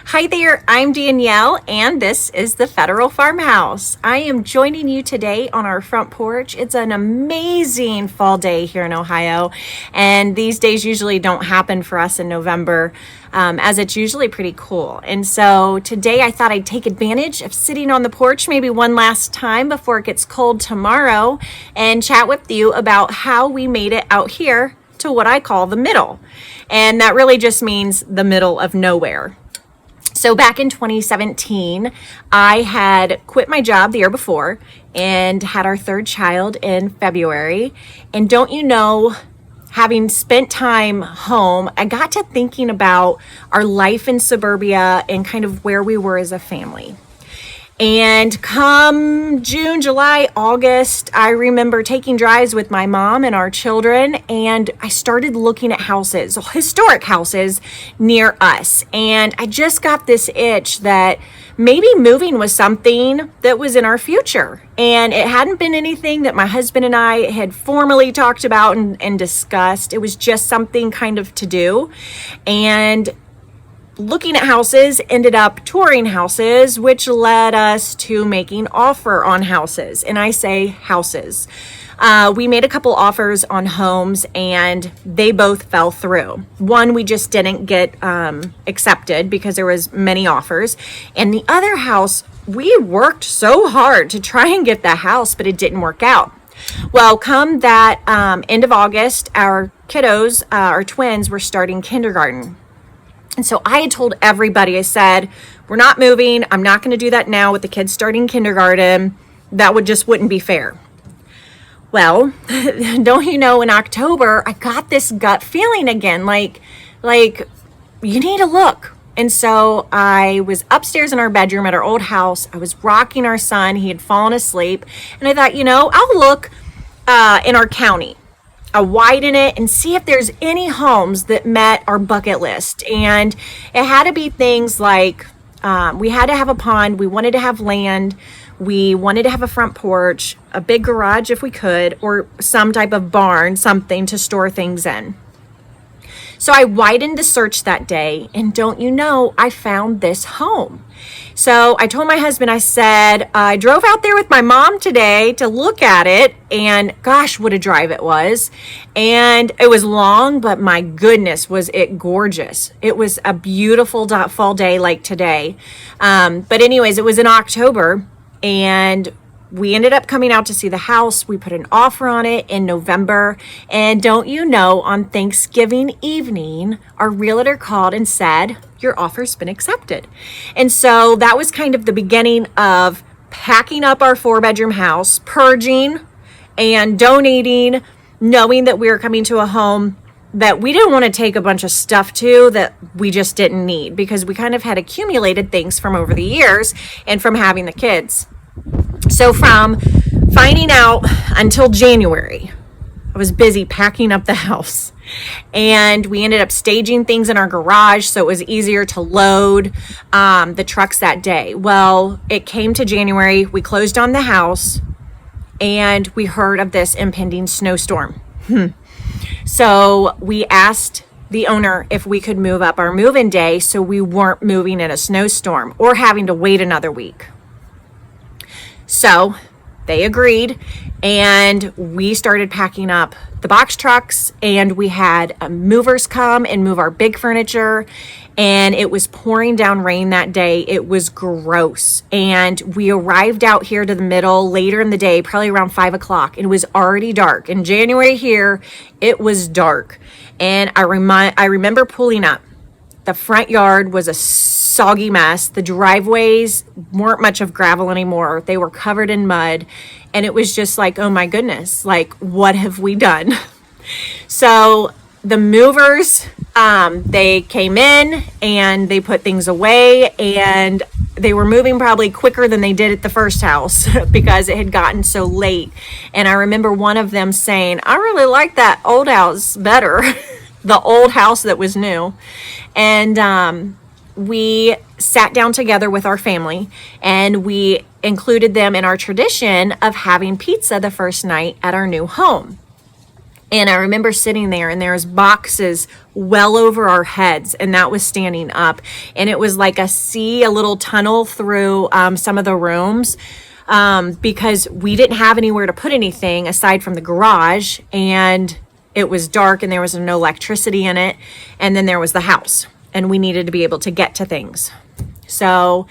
Hi there, I'm Danielle, and this is the Federal Farmhouse. I am joining you today on our front porch. It's an amazing fall day here in Ohio, and these days usually don't happen for us in November, as it's usually pretty cool. And so today I thought I'd take advantage of sitting on the porch maybe one last time before it gets cold tomorrow and chat with you about how we made it out here to what I call the middle. And that really just means the middle of nowhere. So back in 2017, I had quit my job the year before and had our third child in February. And don't you know, having spent time home, I got to thinking about our life in suburbia and kind of where we were as a family. And come June, July, August, I remember taking drives with my mom and our children, and I started looking at houses, historic houses near us. And I just got this itch that maybe moving was something that was in our future. And it hadn't been anything that my husband and I had formally talked about and discussed. It was just something kind of to do. And looking at houses, ended up touring houses, which led us to making offer on houses. And I say houses. We made a couple offers on homes and they both fell through. One, we just didn't get accepted because there was many offers. And the other house, we worked so hard to try and get the house, but it didn't work out. Well, come that end of August, our kiddos, our twins, were starting kindergarten. And so I had told everybody, I said, we're not moving. I'm not going to do that now with the kids starting kindergarten. That wouldn't be fair. Well, don't you know, in October, I got this gut feeling again, like you need to look. And so I was upstairs in our bedroom at our old house. I was rocking our son. He had fallen asleep. And I thought, I'll look in our county. I'll widen it and see if there's any homes that met our bucket list. And it had to be things like we had to have a pond, we wanted to have land, we wanted to have a front porch, a big garage if we could, or some type of barn, something to store things in. So I widened the search that day, and don't you know, I found this home. So I told my husband, I said, I drove out there with my mom today to look at it, and gosh, what a drive it was. And it was long, but my goodness, was it gorgeous. It was a beautiful fall day like today. But anyways, it was in October, and we ended up coming out to see the house. We put an offer on it in November. And don't you know, on Thanksgiving evening, our realtor called and said, your offer's been accepted. And so that was kind of the beginning of packing up our 4-bedroom house, purging and donating, knowing that we were coming to a home that we didn't want to take a bunch of stuff to that we just didn't need, because we kind of had accumulated things from over the years and from having the kids. So from finding out until January, I was busy packing up the house, and we ended up staging things in our garage so it was easier to load the trucks that day. Well, it came to January, we closed on the house, and we heard of this impending snowstorm. So we asked the owner if we could move up our move-in day so we weren't moving in a snowstorm or having to wait another week. So they agreed, and we started packing up the box trucks, and we had movers come and move our big furniture, and it was pouring down rain that day. It was gross. And we arrived out here to the middle later in the day, probably around 5 o'clock, and it was already dark. In January here, it was dark. And I remember pulling up. The front yard was a soggy mess. The driveways weren't much of gravel anymore. They were covered in mud. And it was just like, oh my goodness, like, what have we done? So the movers, they came in and they put things away, and they were moving probably quicker than they did at the first house because it had gotten so late. And I remember one of them saying, I really like that old house better. The old house that was new. And we sat down together with our family, and we included them in our tradition of having pizza the first night at our new home. And I remember sitting there, and there was boxes well over our heads, and that was standing up. And it was like a little tunnel through some of the rooms, because we didn't have anywhere to put anything aside from the garage, and it was dark, and there was no electricity in it. And then there was the house, and we needed to be able to get to things. So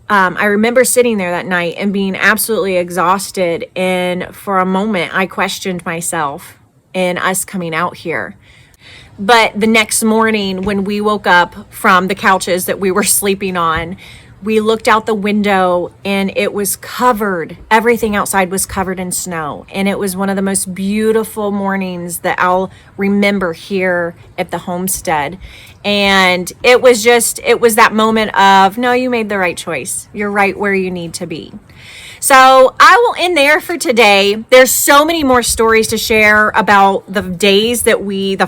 I remember sitting there that night and being absolutely exhausted. And for a moment, I questioned myself and us coming out here. But the next morning, when we woke up from the couches that we were sleeping on, we looked out the window, and it was covered. Everything outside was covered in snow. And it was one of the most beautiful mornings that I'll remember here at the homestead. And it was that moment of, no, you made the right choice. You're right where you need to be. So I will end there for today. There's so many more stories to share about the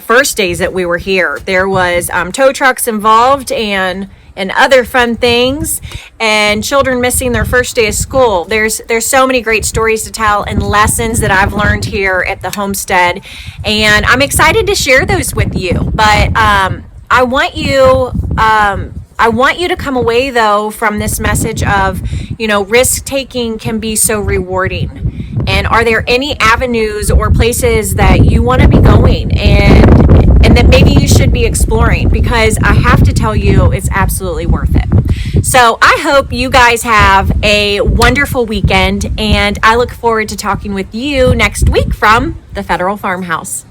first days that we were here. There was tow trucks involved and other fun things, and children missing their first day of school. There's so many great stories to tell and lessons that I've learned here at the homestead, and I'm excited to share those with you. But I want you to come away, though, from this message of, risk taking can be so rewarding. And are there any avenues or places that you want to be going and that maybe you should be exploring? Because I have to tell you, it's absolutely worth it. So I hope you guys have a wonderful weekend, and I look forward to talking with you next week from the Federal Farmhouse.